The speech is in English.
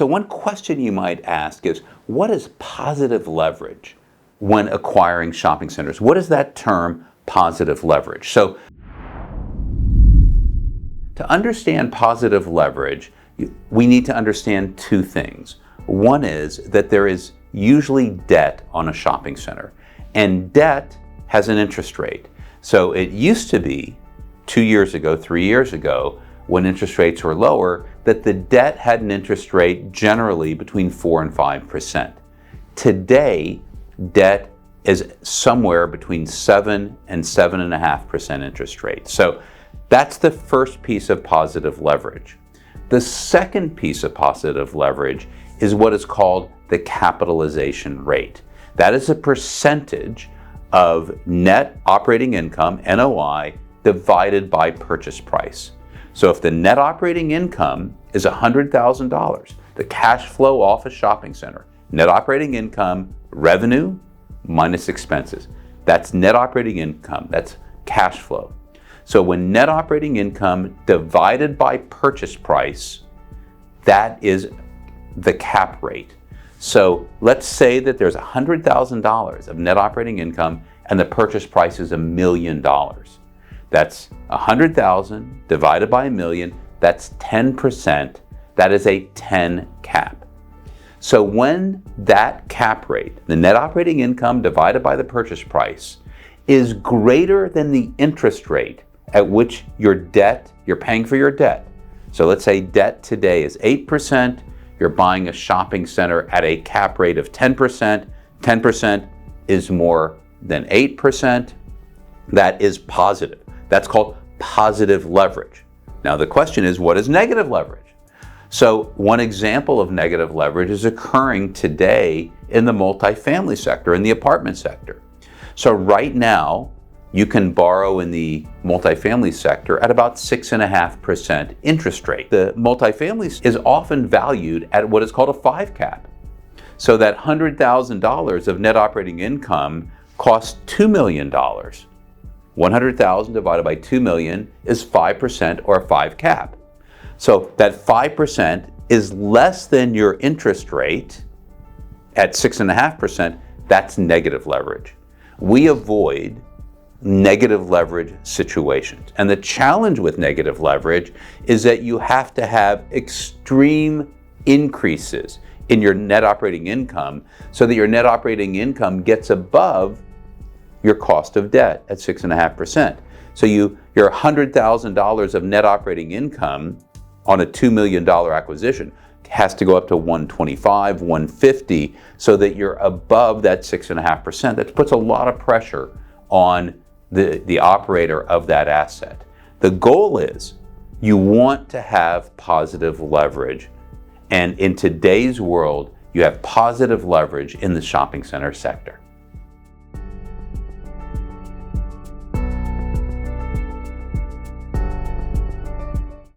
So one question you might ask is, what is positive leverage when acquiring shopping centers? What is that term, positive leverage? So to understand positive leverage, we need to understand two things. One is that there is usually debt on a shopping center, and debt has an interest rate. So it used to be 2 years ago, 3 years ago, when interest rates were lower, that the debt had an interest rate generally between 4 and 5%. Today, debt is somewhere between 7 and 7.5% interest rate. So that's the first piece of positive leverage. The second piece of positive leverage is what is called the capitalization rate. That is a percentage of net operating income, NOI, divided by purchase price. So if the net operating income is $100,000, the cash flow off a shopping center, net operating income, revenue minus expenses. That's net operating income, that's cash flow. So when net operating income divided by purchase price, that is the cap rate. So let's say that there's $100,000 of net operating income and the purchase price is $1 million. That's 100,000 divided by a million, that's 10%. That is a 10 cap. So when that cap rate, the net operating income divided by the purchase price, is greater than the interest rate at which you're paying for your debt. So let's say debt today is 8%, you're buying a shopping center at a cap rate of 10%, 10% is more than 8%, that is positive. That's called positive leverage. Now the question is, what is negative leverage? So one example of negative leverage is occurring today in the multifamily sector, in the apartment sector. So right now, you can borrow in the multifamily sector at about 6.5% interest rate. The multifamily is often valued at what is called a 5 cap. So that $100,000 of net operating income costs $2 million. 100,000 divided by 2 million is 5% or a 5 cap. So that 5% is less than your interest rate at 6.5%. That's negative leverage. We avoid negative leverage situations. And the challenge with negative leverage is that you have to have extreme increases in your net operating income so that your net operating income gets above your cost of debt at 6.5%. So your $100,000 of net operating income on a $2 million acquisition has to go up to 125, 150, so that you're above that 6.5%. That puts a lot of pressure on the operator of that asset. The goal is you want to have positive leverage. And in today's world, you have positive leverage in the shopping center sector.